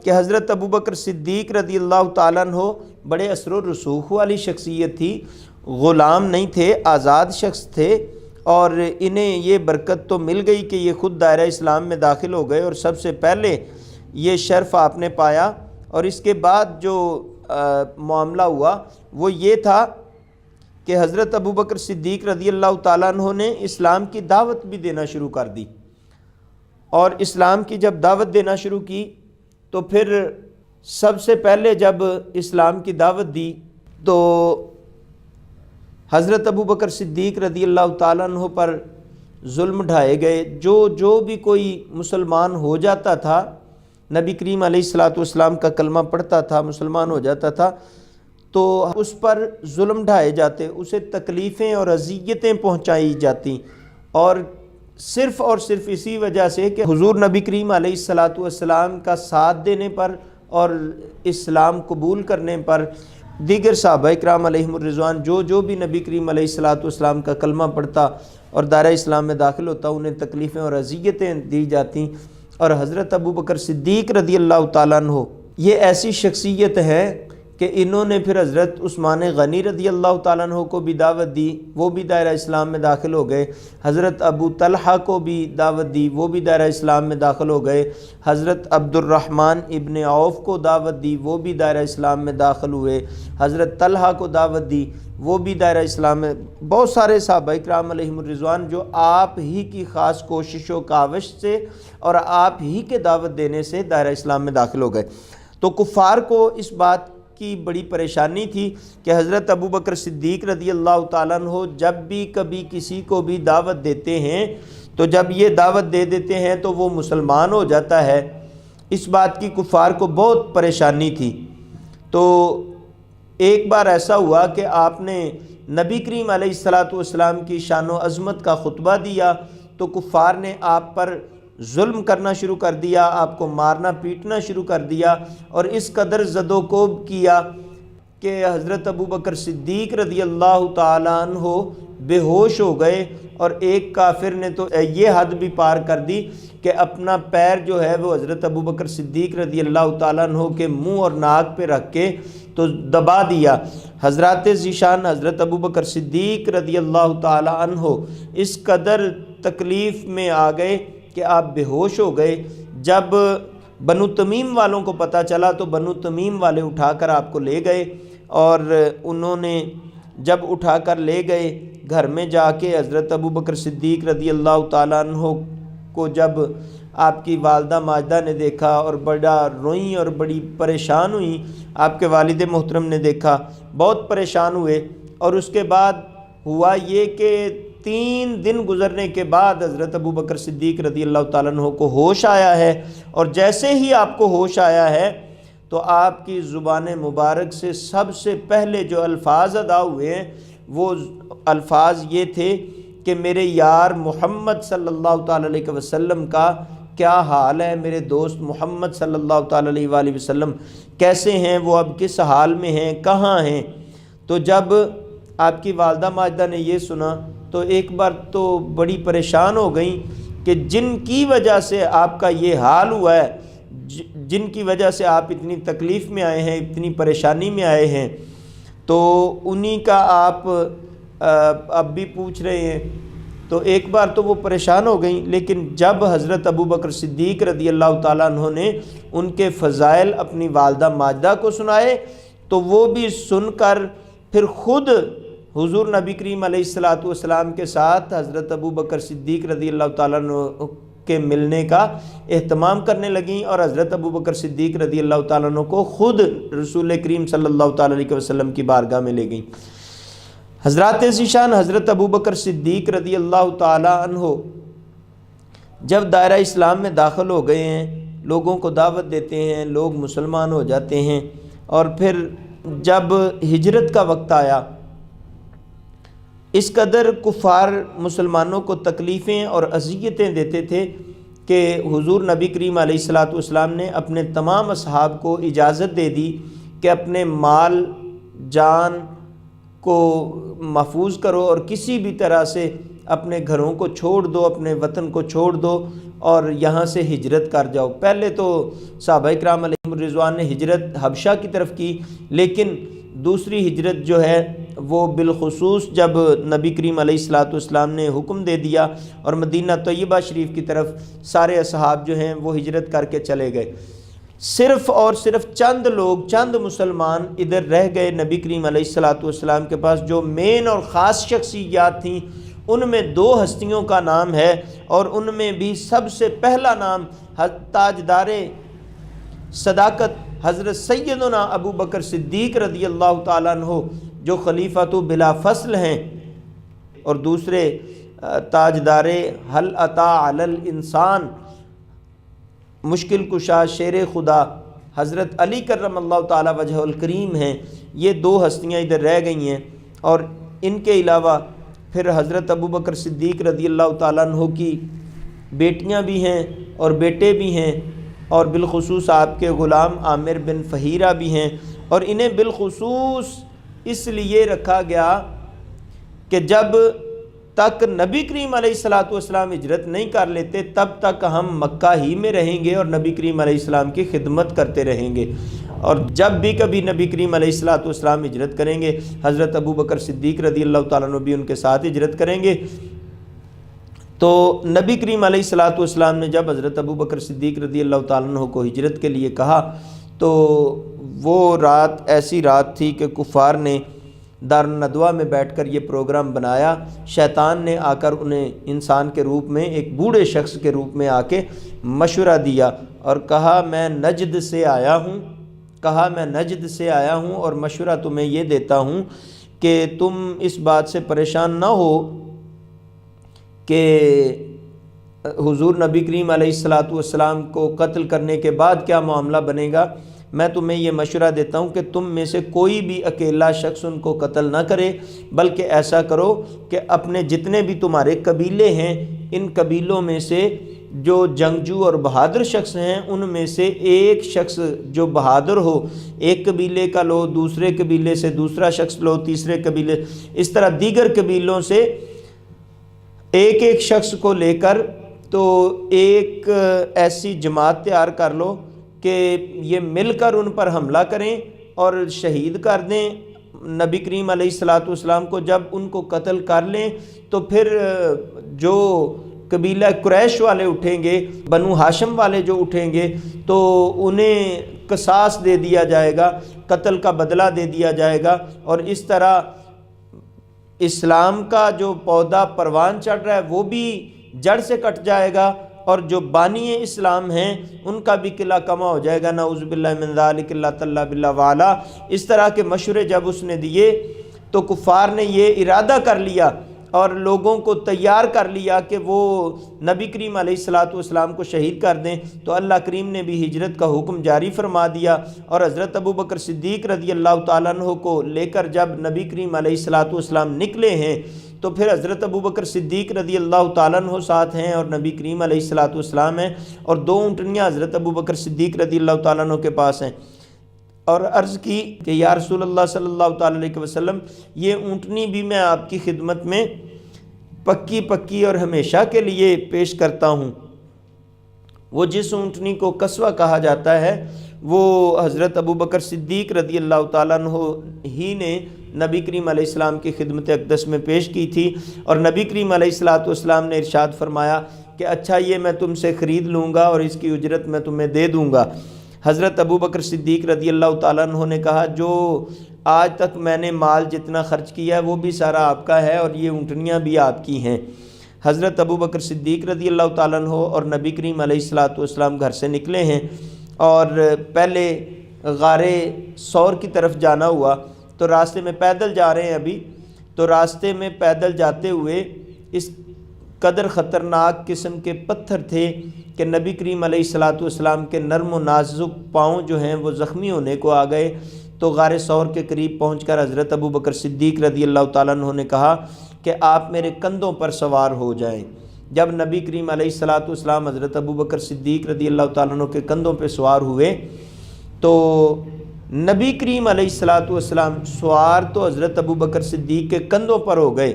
کہ حضرت ابوبکر صدیق رضی اللہ تعالیٰ عنہ بڑے اثر و رسوخ والی شخصیت تھی، غلام نہیں تھے، آزاد شخص تھے، اور انہیں یہ برکت تو مل گئی کہ یہ خود دائرہ اسلام میں داخل ہو گئے، اور سب سے پہلے یہ شرف آپ نے پایا۔ اور اس کے بعد جو معاملہ ہوا وہ یہ تھا کہ حضرت ابوبکر صدیق رضی اللہ تعالیٰ عنہ نے اسلام کی دعوت بھی دینا شروع کر دی، اور اسلام کی جب دعوت دینا شروع کی تو پھر سب سے پہلے جب اسلام کی دعوت دی تو حضرت ابوبکر صدیق رضی اللہ تعالیٰ عنہ پر ظلم ڈھائے گئے۔ جو بھی کوئی مسلمان ہو جاتا تھا، نبی کریم علیہ الصلوۃ والسلام کا کلمہ پڑھتا تھا، مسلمان ہو جاتا تھا، تو اس پر ظلم ڈھائے جاتے، اسے تکلیفیں اور اذیتیں پہنچائی جاتی، اور صرف اسی وجہ سے کہ حضور نبی کریم علیہ الصلوۃ والسلام کا ساتھ دینے پر اور اسلام قبول کرنے پر دیگر صحابہ کرام علیہم الرضوان جو بھی نبی کریم علیہ الصلوۃ والسلام کا کلمہ پڑھتا اور دائرہ اسلام میں داخل ہوتا، انہیں تکلیفیں اور اذیتیں دی جاتی۔ اور حضرت ابوبکر صدیق رضی اللہ تعالیٰ عنہ یہ ایسی شخصیت ہے کہ انہوں نے پھر حضرت عثمان غنی رضی اللہ تعالیٰ عنہ کو بھی دعوت دی، وہ بھی دائرہ اسلام میں داخل ہو گئے۔ حضرت ابو طلحہ کو بھی دعوت دی، وہ بھی دائرہ اسلام میں داخل ہو گئے۔ حضرت عبد الرحمن ابن عوف کو دعوت دی، وہ بھی دائرہ اسلام میں داخل ہوئے۔ حضرت طلحہ کو دعوت دی، وہ بھی دائرہ اسلام میں۔ بہت سارے صحابہ کرام علیہم الرضوان جو آپ ہی کی خاص کوشش و کاوش سے اور آپ ہی کے دعوت دینے سے دائرہ اسلام میں داخل ہو گئے۔ تو کفار کو اس بات کی بڑی پریشانی تھی کہ حضرت ابوبکر صدیق رضی اللہ تعالیٰ عنہ جب بھی کبھی کسی کو بھی دعوت دیتے ہیں تو جب یہ دعوت دے دیتے ہیں تو وہ مسلمان ہو جاتا ہے۔ اس بات کی کفار کو بہت پریشانی تھی۔ تو ایک بار ایسا ہوا کہ آپ نے نبی کریم علیہ الصلوۃ والسلام کی شان و عظمت کا خطبہ دیا تو کفار نے آپ پر ظلم کرنا شروع کر دیا، آپ کو مارنا پیٹنا شروع کر دیا، اور اس قدر زد و کوب کیا کہ حضرت ابوبکر صدیق رضی اللہ تعالیٰ عنہ بے ہوش ہو گئے، اور ایک کافر نے تو یہ حد بھی پار کر دی کہ اپنا پیر جو ہے وہ حضرت ابوبکر صدیق رضی اللہ تعالیٰ عنہ کے منہ اور ناک پہ رکھ کے تو دبا دیا۔ حضرات ذیشان حضرت ابوبکر صدیق رضی اللہ تعالیٰ عنہ اس قدر تکلیف میں آ گئے کہ آپ بے ہوش ہو گئے۔ جب بنو تمیم والوں کو پتہ چلا تو بنو تمیم والے اٹھا کر آپ کو لے گئے، اور انہوں نے جب اٹھا کر لے گئے گھر میں جا کے حضرت ابوبکر صدیق رضی اللہ تعالیٰ عنہ کو جب آپ کی والدہ ماجدہ نے دیکھا اور بڑا روئیں اور بڑی پریشان ہوئیں، آپ کے والد محترم نے دیکھا، بہت پریشان ہوئے۔ اور اس کے بعد ہوا یہ کہ 3 دن گزرنے کے بعد حضرت ابوبکر صدیق رضی اللہ تعالیٰ عنہ کو ہوش آیا ہے، اور جیسے ہی آپ کو ہوش آیا ہے تو آپ کی زبان مبارک سے سب سے پہلے جو الفاظ ادا ہوئے ہیں وہ الفاظ یہ تھے کہ میرے یار محمد صلی اللہ تعالیٰ علیہ وسلم کا کیا حال ہے، میرے دوست محمد صلی اللہ تعالیٰ علیہ وآلہ وسلم کیسے ہیں، وہ اب کس حال میں ہیں، کہاں ہیں۔ تو جب آپ کی والدہ ماجدہ نے یہ سنا تو ایک بار تو بڑی پریشان ہو گئیں کہ جن کی وجہ سے آپ کا یہ حال ہوا ہے، جن کی وجہ سے آپ اتنی تکلیف میں آئے ہیں، اتنی پریشانی میں آئے ہیں، تو انہی کا آپ اب بھی پوچھ رہے ہیں۔ تو ایک بار تو وہ پریشان ہو گئیں، لیکن جب حضرت ابوبکر صدیق رضی اللہ تعالیٰ عنہ نے ان کے فضائل اپنی والدہ ماجدہ کو سنائے تو وہ بھی سن کر پھر خود حضور نبی کریم علیہ الصلوۃ والسلام کے ساتھ حضرت ابوبکر صدیق رضی اللہ تعالیٰ عنہ کے ملنے کا اہتمام کرنے لگیں، اور حضرت ابوبکر صدیق رضی اللہ تعالیٰ عنہ کو خود رسول کریم صلی اللہ تعالیٰ علیہ وسلم کی بارگاہ میں لے گئیں۔ حضرات ذیشان حضرت ابوبکر صدیق رضی اللہ تعالیٰ عنہ جب دائرہ اسلام میں داخل ہو گئے ہیں، لوگوں کو دعوت دیتے ہیں، لوگ مسلمان ہو جاتے ہیں، اور پھر جب ہجرت کا وقت آیا، اس قدر کفار مسلمانوں کو تکلیفیں اور اذیتیں دیتے تھے کہ حضور نبی کریم علیہ الصلوۃ والسلام نے اپنے تمام اصحاب کو اجازت دے دی کہ اپنے مال جان کو محفوظ کرو اور کسی بھی طرح سے اپنے گھروں کو چھوڑ دو، اپنے وطن کو چھوڑ دو اور یہاں سے ہجرت کر جاؤ۔ پہلے تو صحابہ کرام علیہم الرضوان نے ہجرت حبشہ کی طرف کی، لیکن دوسری ہجرت جو ہے وہ بالخصوص جب نبی کریم علیہ الصلاۃ والسلام نے حکم دے دیا اور مدینہ طیبہ شریف کی طرف سارے اصحاب جو ہیں وہ ہجرت کر کے چلے گئے، صرف اور صرف چند لوگ، چند مسلمان ادھر رہ گئے نبی کریم علیہ الصلاۃ والسلام کے پاس، جو مین اور خاص شخصیات تھیں۔ ان میں 2 ہستیوں کا نام ہے، اور ان میں بھی سب سے پہلا نام تاجدار صداقت حضرت سیدنا ابو بکر صدیق رضی اللہ تعالیٰ عنہ جو خلیفۃ بلا فصل ہیں، اور دوسرے تاجدار حل عطا علی الانسان مشکل کشا شیر خدا حضرت علی کرم اللہ تعالیٰ وجہ الکریم ہیں۔ یہ 2 ہستیاں ادھر رہ گئی ہیں، اور ان کے علاوہ پھر حضرت ابو بکر صدیق رضی اللہ تعالیٰ عنہ کی بیٹیاں بھی ہیں اور بیٹے بھی ہیں، اور بالخصوص آپ کے غلام عامر بن فہیرہ بھی ہیں، اور انہیں بالخصوص اس لیے رکھا گیا کہ جب تک نبی کریم علیہ الصلاۃ والسلام ہجرت نہیں کر لیتے تب تک ہم مکہ ہی میں رہیں گے اور نبی کریم علیہ السلام کی خدمت کرتے رہیں گے، اور جب بھی کبھی نبی کریم علیہ الصلاۃ والسلام ہجرت کریں گے حضرت ابو بکر صدیق رضی اللہ تعالیٰ عنہ بھی ان کے ساتھ ہجرت کریں گے۔ تو نبی کریم علیہ الصلاۃ والسلام نے جب حضرت ابو بکر صدیق رضی اللہ تعالیٰ عنہ کو ہجرت کے لیے کہا تو وہ رات ایسی رات تھی کہ کفار نے دارالندوہ میں بیٹھ کر یہ پروگرام بنایا۔ شیطان نے آ کر انہیں انسان کے روپ میں، ایک بوڑھے شخص کے روپ میں آ کے مشورہ دیا اور کہا میں نجد سے آیا ہوں اور مشورہ تمہیں یہ دیتا ہوں کہ تم اس بات سے پریشان نہ ہو کہ حضور نبی کریم علیہ الصلاۃ والسلام کو قتل کرنے کے بعد کیا معاملہ بنے گا۔ میں تمہیں یہ مشورہ دیتا ہوں کہ تم میں سے کوئی بھی اکیلا شخص ان کو قتل نہ کرے، بلکہ ایسا کرو کہ اپنے جتنے بھی تمہارے قبیلے ہیں ان قبیلوں میں سے جو جنگجو اور بہادر شخص ہیں ان میں سے ایک شخص جو بہادر ہو، ایک قبیلے کا لو، دوسرے قبیلے سے دوسرا شخص لو، تیسرے قبیلے، اس طرح دیگر قبیلوں سے ایک ایک شخص کو لے کر تو ایک ایسی جماعت تیار کر لو کہ یہ مل کر ان پر حملہ کریں اور شہید کر دیں نبی کریم علیہ الصلاۃ والسلام کو۔ جب ان کو قتل کر لیں تو پھر جو قبیلہ قریش والے اٹھیں گے، بنو ہاشم والے جو اٹھیں گے تو انہیں قصاص دے دیا جائے گا، قتل کا بدلہ دے دیا جائے گا، اور اس طرح اسلام کا جو پودا پروان چڑھ رہا ہے وہ بھی جڑ سے کٹ جائے گا، اور جو بانی اسلام ہیں ان کا بھی قلعہ کما ہو جائے گا، نعوذ باللہ من ذالک، اللہ تعالیٰ باللہ وعلا۔ اس طرح کے مشورے جب اس نے دیے تو کفار نے یہ ارادہ کر لیا اور لوگوں کو تیار کر لیا کہ وہ نبی کریم علیہ الصلاۃ والسلام کو شہید کر دیں۔ تو اللہ کریم نے بھی ہجرت کا حکم جاری فرما دیا، اور حضرت ابو بکر صدیق رضی اللہ تعالیٰ عنہ کو لے کر جب نبی کریم علیہ الصلاۃ والسلام نکلے ہیں تو پھر حضرت ابو بکر صدیق رضی اللہ تعالیٰ عنہ ساتھ ہیں اور نبی کریم علیہ الصلاۃ والسلام ہیں، اور 2 اونٹنیاں حضرت ابو بکر صدیق رضی اللہ تعالیٰ عنہ کے پاس ہیں، اور عرض کی کہ یا رسول اللہ صلی اللہ تعالیٰ علیہ وسلم یہ اونٹنی بھی میں آپ کی خدمت میں پکی اور ہمیشہ کے لیے پیش کرتا ہوں۔ وہ جس اونٹنی کو قصوہ کہا جاتا ہے وہ حضرت ابو بکر صدیق رضی اللہ تعالیٰ عنہ ہی نے نبی کریم علیہ السلام کی خدمت اقدس میں پیش کی تھی، اور نبی کریم علیہ الصلاۃ والسلام نے ارشاد فرمایا کہ اچھا یہ میں تم سے خرید لوں گا اور اس کی اجرت میں تمہیں دے دوں گا۔ حضرت ابو بکر صدیق رضی اللہ تعالیٰ عنہ نے کہا جو آج تک میں نے مال جتنا خرچ کیا ہے وہ بھی سارا آپ کا ہے، اور یہ اونٹنیاں بھی آپ کی ہیں۔ حضرت ابو بکر صدیق رضی اللہ تعالیٰ عنہ اور نبی کریم علیہ الصلاۃ والسلام گھر سے نکلے ہیں، اور پہلے غار ثور کی طرف جانا ہوا تو راستے میں پیدل جا رہے ہیں ابھی، تو راستے میں پیدل جاتے ہوئے اس قدر خطرناک قسم کے پتھر تھے کہ نبی کریم علیہ الصلاۃ والسلام کے نرم و نازک پاؤں جو ہیں وہ زخمی ہونے کو آ گئے۔ تو غار ثور کے قریب پہنچ کر حضرت ابو بکر صدیق رضی اللہ تعالیٰ عنہ نے کہا کہ آپ میرے کندھوں پر سوار ہو جائیں۔ جب نبی کریم علیہ الصلاۃ والسلام حضرت ابو بکر صدیق رضی اللہ تعالیٰ عنہ کے کندھوں پہ سوار ہوئے تو نبی کریم علیہ الصلاۃ والسلام سوار تو حضرت ابو بکر صدیق کے کندھوں پر ہو گئے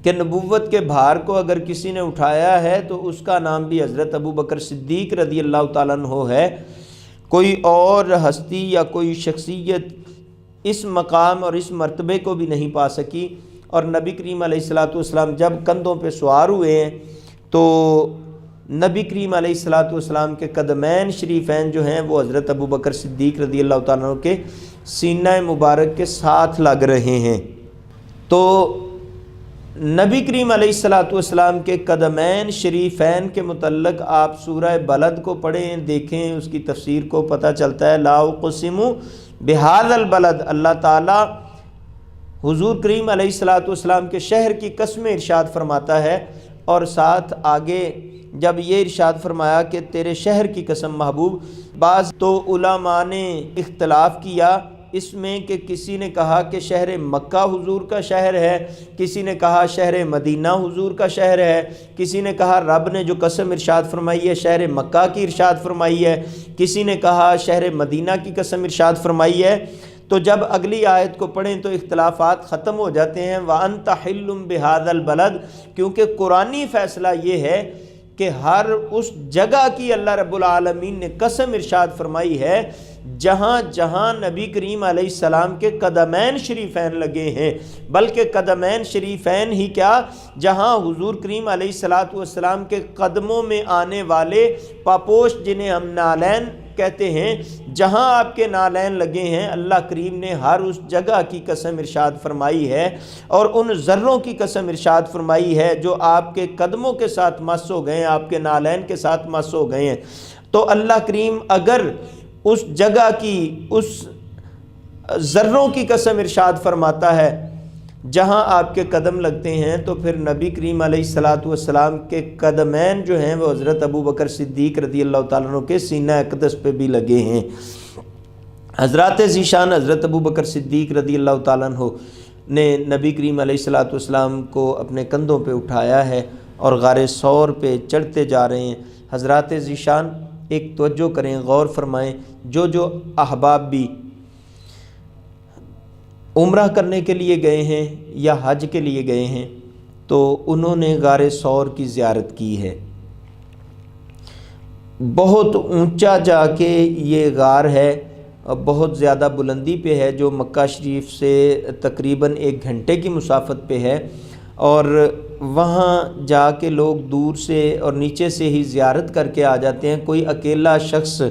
کہ نبوت کے بھار کو اگر کسی نے اٹھایا ہے تو اس کا نام بھی حضرت ابو بکر صدیق رضی اللہ تعالیٰ عنہ ہے۔ کوئی اور ہستی یا کوئی شخصیت اس مقام اور اس مرتبے کو بھی نہیں پا سکی۔ اور نبی کریم علیہ الصلوۃ والسلام جب کندھوں پہ سوار ہوئے ہیں تو نبی کریم علیہ الصلوۃ والسلام کے قدمین شریفین جو ہیں وہ حضرت ابو بکر صدیق رضی اللہ تعالیٰ عنہ کے سینہ مبارک کے ساتھ لگ رہے ہیں۔ تو نبی کریم علیہ الصلوۃ والسلام کے قدمین شریفین کے متعلق آپ سورہ بلد کو پڑھیں، دیکھیں اس کی تفسیر کو پتہ چلتا ہے۔ لا اقسم بہذا البلد، اللہ تعالیٰ حضور کریم علیہ الصلوۃ والسلام کے شہر کی قسم ارشاد فرماتا ہے، اور ساتھ آگے جب یہ ارشاد فرمایا کہ تیرے شہر کی قسم محبوب، بعض تو علماء نے اختلاف کیا اس میں کہ کسی نے کہا کہ شہر مکہ حضور کا شہر ہے، کسی نے کہا شہر مدینہ حضور کا شہر ہے، کسی نے کہا رب نے جو قسم ارشاد فرمائی ہے شہر مکہ کی ارشاد فرمائی ہے، کسی نے کہا شہر مدینہ کی قسم ارشاد فرمائی ہے۔ تو جب اگلی آیت کو پڑھیں تو اختلافات ختم ہو جاتے ہیں۔ وَأَنْتَ حِلٌّ بِهَذَا الْبَلَدِ، کیونکہ قرآنی فیصلہ یہ ہے کہ ہر اس جگہ کی اللہ رب العالمین نے قسم ارشاد فرمائی ہے جہاں جہاں نبی کریم علیہ السلام کے قدمین شریفین لگے ہیں، بلکہ قدمین شریفین ہی کیا، جہاں حضور کریم علیہ السلام کے قدموں میں آنے والے پاپوش جنہیں ہم نالین کہتے ہیں، جہاں آپ کے نالین لگے ہیں، اللہ کریم نے ہر اس جگہ کی قسم ارشاد فرمائی ہے، اور ان ذروں کی قسم ارشاد فرمائی ہے جو آپ کے قدموں کے ساتھ مس ہو گئے ہیں، آپ کے نالین کے ساتھ مس ہو گئے ہیں۔ تو اللہ کریم اگر اس جگہ کی اس ذروں کی قسم ارشاد فرماتا ہے جہاں آپ کے قدم لگتے ہیں، تو پھر نبی کریم علیہ الصلوۃ والسلام کے قدمین جو ہیں وہ حضرت ابو بکر صدیق رضی اللہ تعالیٰ عنہ کے سینہ اقدس پہ بھی لگے ہیں۔ حضرات ذیشان حضرت ابو بکر صدیق رضی اللہ تعالیٰ عنہ نے نبی کریم علیہ الصلوۃ والسلام کو اپنے کندھوں پہ اٹھایا ہے اور غار ثور پہ چڑھتے جا رہے ہیں۔ حضرات ذیشان ایک توجہ کریں، غور فرمائیں، جو احباب بھی عمرہ کرنے کے لیے گئے ہیں یا حج کے لیے گئے ہیں تو انہوں نے غار ثور کی زیارت کی ہے۔ بہت اونچا جا کے یہ غار ہے، بہت زیادہ بلندی پہ ہے، جو مکہ شریف سے تقریباً 1 گھنٹے کی مسافت پہ ہے، اور وہاں جا کے لوگ دور سے اور نیچے سے ہی زیارت کر کے آ جاتے ہیں۔ کوئی اکیلا شخص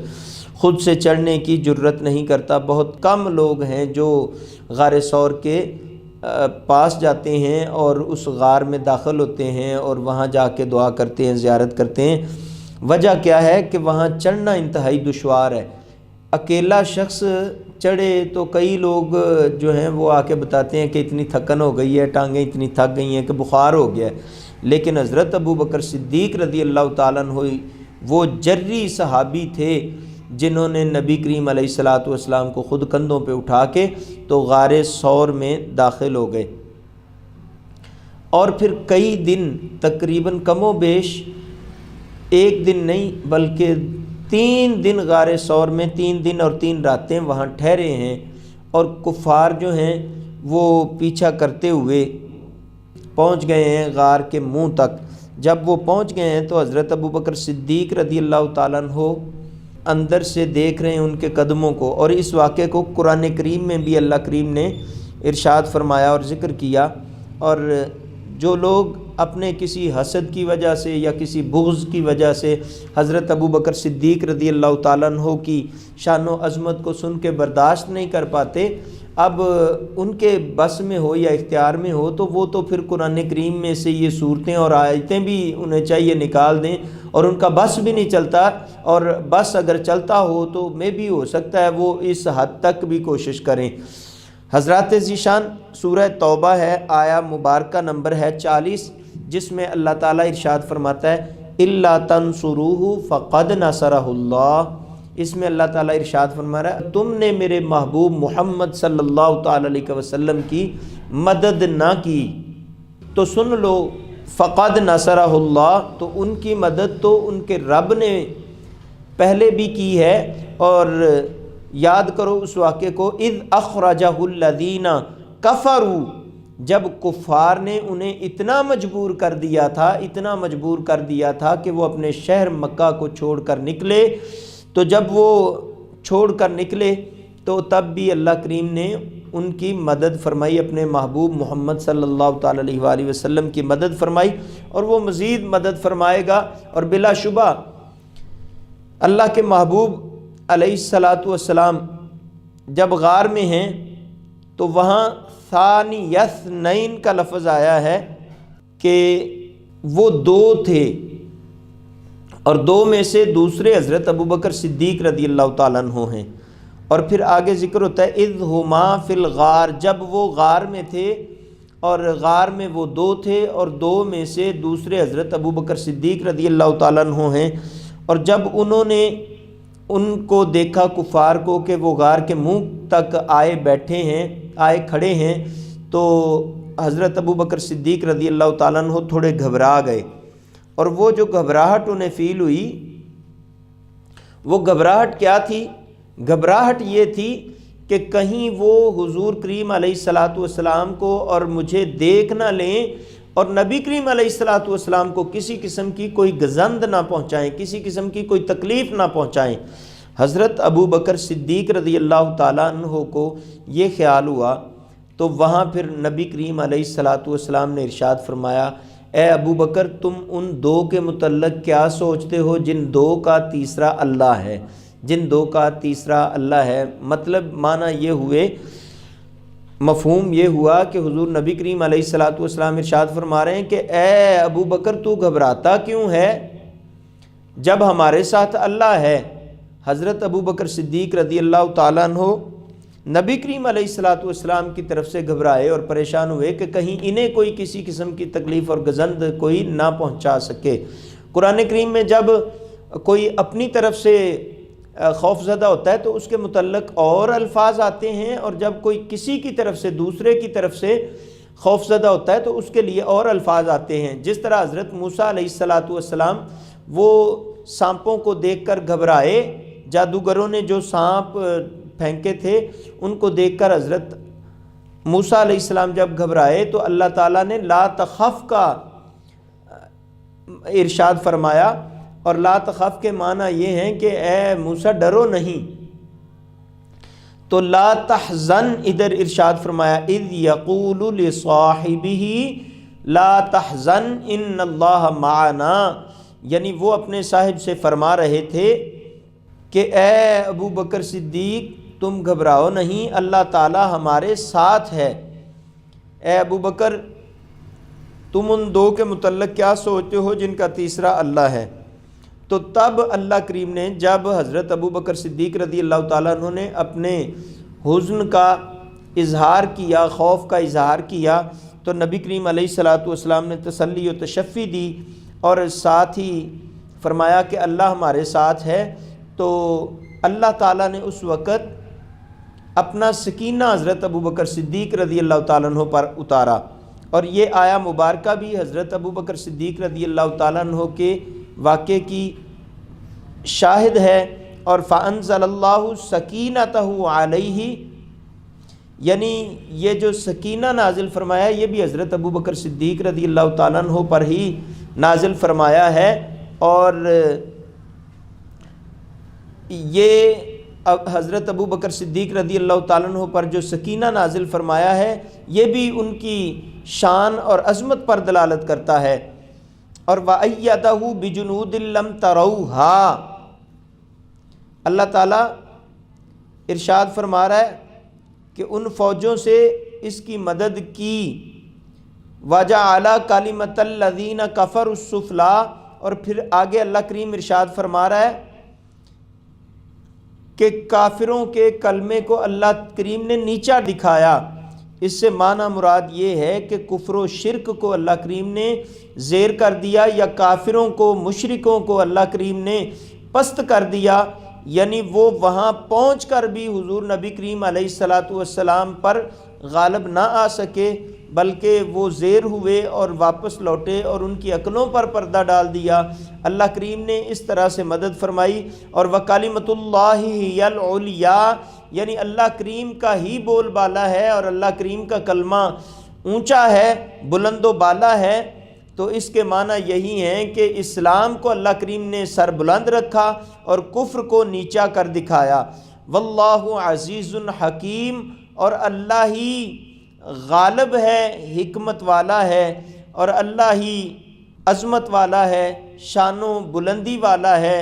خود سے چڑھنے کی جرت نہیں کرتا، بہت کم لوگ ہیں جو غار ثور کے پاس جاتے ہیں اور اس غار میں داخل ہوتے ہیں اور وہاں جا کے دعا کرتے ہیں، زیارت کرتے ہیں۔ وجہ کیا ہے کہ وہاں چڑھنا انتہائی دشوار ہے۔ اکیلا شخص چڑھے تو کئی لوگ جو ہیں وہ آ کے بتاتے ہیں کہ اتنی تھکن ہو گئی ہے، ٹانگیں اتنی تھک گئی ہیں کہ بخار ہو گیا ہے، لیکن حضرت ابو بکر صدیق رضی اللہ تعالیٰ عنہ وہ جری صحابی تھے جنہوں نے نبی کریم علیہ الصلوۃ والسلام کو خود کندھوں پہ اٹھا کے تو غار ثور میں داخل ہو گئے، اور پھر کئی دن تقریباً کم و بیش 1 دن نہیں بلکہ 3 دن غار ثور میں 3 دن اور 3 راتیں وہاں ٹھہرے ہیں، اور کفار جو ہیں وہ پیچھا کرتے ہوئے پہنچ گئے ہیں غار کے منہ تک۔ جب وہ پہنچ گئے ہیں تو حضرت ابو بکر صدیق رضی اللہ تعالیٰ عنہ اندر سے دیکھ رہے ہیں ان کے قدموں کو، اور اس واقعے کو قرآن کریم میں بھی اللہ کریم نے ارشاد فرمایا اور ذکر کیا۔ اور جو لوگ اپنے کسی حسد کی وجہ سے یا کسی بغض کی وجہ سے حضرت ابو بکر صدیق رضی اللہ تعالیٰ عنہ کی شان و عظمت کو سن کے برداشت نہیں کر پاتے، اب ان کے بس میں ہو یا اختیار میں ہو تو وہ تو پھر قرآن کریم میں سے یہ صورتیں اور آیتیں بھی انہیں چاہیے نکال دیں، اور ان کا بس بھی نہیں چلتا، اور بس اگر چلتا ہو تو میں بھی ہو سکتا ہے وہ اس حد تک بھی کوشش کریں۔ حضرات ذیشان سورہ توبہ ہے، آیا مبارکہ نمبر ہے 40، جس میں اللہ تعالیٰ ارشاد فرماتا ہے اِلَّا تَنْصُرُوهُ فَقَدْ نَصَرَهُ اللَّهُ۔ اس میں اللہ تعالیٰ ارشاد فرما رہا ہے تم نے میرے محبوب محمد صلی اللہ تعالیٰ علیہ وسلم کی مدد نہ کی تو سن لو فَقَدْ نَصَرَهُ اللَّهُ، تو ان کی مدد تو ان کے رب نے پہلے بھی کی ہے۔ اور یاد کرو اس واقعے کو، اِذْ أَخْرَجَهُ الَّذِينَ كَفَرُوا، جب کفار نے انہیں اتنا مجبور کر دیا تھا کہ وہ اپنے شہر مکہ کو چھوڑ کر نکلے، تو جب وہ چھوڑ کر نکلے تو تب بھی اللہ کریم نے ان کی مدد فرمائی، اپنے محبوب محمد صلی اللہ تعالی علیہ وآلہ وسلم کی مدد فرمائی، اور وہ مزید مدد فرمائے گا۔ اور بلا شبہ اللہ کے محبوب علیہ الصلاۃ والسلام جب غار میں ہیں تو وہاں ثانی اثنین کا لفظ آیا ہے کہ وہ دو تھے، اور دو میں سے دوسرے حضرت ابوبکر صدیق رضی اللہ تعالیٰ عنہ ہیں۔ اور پھر آگے ذکر ہوتا ہے اذ ہما فی الغار، جب وہ غار میں تھے اور غار میں وہ دو تھے، اور دو میں سے دوسرے حضرت ابوبکر صدیق رضی اللہ تعالیٰ عنہ ہیں۔ اور جب انہوں نے ان کو دیکھا کفار کو کہ وہ غار کے منہ تک آئے کھڑے ہیں، تو حضرت ابوبکر صدیق رضی اللہ تعالیٰ عنہ تھوڑے گھبرا گئے، اور وہ جو گھبراہٹ انہیں فیل ہوئی، وہ گھبراہٹ کیا تھی؟ گھبراہٹ یہ تھی کہ کہیں وہ حضور کریم علیہ الصلاۃ والسلام کو اور مجھے دیکھ نہ لیں، اور نبی کریم علیہ الصلاۃ والسلام کو کسی قسم کی کوئی گزند نہ پہنچائیں، کسی قسم کی کوئی تکلیف نہ پہنچائیں۔ حضرت ابوبکر صدیق رضی اللہ تعالیٰ عنہ کو یہ خیال ہوا، تو وہاں پھر نبی کریم علیہ الصلاۃ والسلام نے ارشاد فرمایا، اے ابوبکر تم ان دو کے متعلق کیا سوچتے ہو جن دو کا تیسرا اللہ ہے، مطلب معنی یہ ہوئے، مفہوم یہ ہوا کہ حضور نبی کریم علیہ الصلاۃ والسلام ارشاد فرما رہے ہیں کہ اے ابوبکر تو گھبراتا کیوں ہے جب ہمارے ساتھ اللہ ہے۔ حضرت ابوبکر صدیق رضی اللہ تعالیٰ عنہ نبی کریم علیہ الصلاۃ والسلام کی طرف سے گھبرائے اور پریشان ہوئے کہ کہیں انہیں کوئی کسی قسم کی تکلیف اور گزند کوئی نہ پہنچا سکے۔ قرآن کریم میں جب کوئی اپنی طرف سے خوف زدہ ہوتا ہے تو اس کے متعلق اور الفاظ آتے ہیں، اور جب کوئی کسی کی طرف سے دوسرے کی طرف سے خوف زدہ ہوتا ہے تو اس کے لیے اور الفاظ آتے ہیں۔ جس طرح حضرت موسیٰ علیہ الصلاۃ والسلام وہ سانپوں کو دیکھ کر گھبرائے، جادوگروں نے جو سانپ پھینکے تھے ان کو دیکھ کر حضرت موسیٰ علیہ السلام جب گھبرائے تو اللہ تعالیٰ نے لا تخف کا ارشاد فرمایا، اور لا تخف کے معنی یہ ہیں کہ اے موسیٰ ڈرو نہیں، تو لا تحزن ادھر ارشاد فرمایا اذ یقول لصاحبہ لا تحزن ان اللہ معنا، یعنی وہ اپنے صاحب سے فرما رہے تھے کہ اے ابو بکر صدیق تم گھبراؤ نہیں، اللہ تعالی ہمارے ساتھ ہے۔ اے ابو بکر تم ان دو کے متعلق کیا سوچتے ہو جن کا تیسرا اللہ ہے؟ تو تب اللہ کریم نے جب حضرت ابو بکر صدیق رضی اللہ تعالیٰ عنہ نے اپنے حزن کا اظہار کیا، خوف کا اظہار کیا، تو نبی کریم علیہ الصلاۃ والسلام نے تسلی و تشفی دی اور ساتھ ہی فرمایا کہ اللہ ہمارے ساتھ ہے۔ تو اللہ تعالیٰ نے اس وقت اپنا سکینہ حضرت ابو بکر صدیق رضی اللہ تعالیٰ عنہ پر اتارا، اور یہ آیا مبارکہ بھی حضرت ابو بکر صدیق رضی اللہ تعالیٰ عنہ کے واقعے کی شاہد ہے۔ اور فَأَنزَلَ اللَّهُ سَكِينَتَهُ عَلَيْهِ، یعنی یہ جو سکینہ نازل فرمایا یہ بھی حضرت ابو بکر صدیق رضی اللہ تعالیٰ عنہ پر ہی نازل فرمایا ہے، اور یہ حضرت ابو بکر صدیق رضی اللہ تعالیٰ عنہ پر جو سکینہ نازل فرمایا ہے یہ بھی ان کی شان اور عظمت پر دلالت کرتا ہے۔ اور وَأَيَّدَهُ بِجُنُودٍ لَّمْ تَرَوْهَا، اللہ تعالیٰ ارشاد فرما رہا ہے کہ ان فوجوں سے اس کی مدد کی۔ وَجَعَلَ كَلِمَةَ الَّذِينَ كَفَرُوا السُّفْلَىٰ، اور پھر آگے اللہ کریم ارشاد فرما رہا ہے کہ کافروں کے کلمے کو اللہ کریم نے نیچا دکھایا۔ اس سے معنی مراد یہ ہے کہ کفر و شرک کو اللہ کریم نے زیر کر دیا، یا کافروں کو مشرکوں کو اللہ کریم نے پست کر دیا، یعنی وہ وہاں پہنچ کر بھی حضور نبی کریم علیہ الصلاۃ والسلام پر غالب نہ آ سکے، بلکہ وہ زیر ہوئے اور واپس لوٹے اور ان کی عقلوں پر پردہ ڈال دیا۔ اللہ کریم نے اس طرح سے مدد فرمائی۔ اور وَكَلِمَةُ اللَّهِ هِيَ الْعُلْيَا، یعنی اللہ کریم کا ہی بول بالا ہے، اور اللہ کریم کا کلمہ اونچا ہے، بلند و بالا ہے، تو اس کے معنی یہی ہیں کہ اسلام کو اللہ کریم نے سر بلند رکھا اور کفر کو نیچا کر دکھایا۔ واللہ عزیز حکیم، اور اللہ ہی غالب ہے، حکمت والا ہے، اور اللہ ہی عظمت والا ہے، شان و بلندی والا ہے۔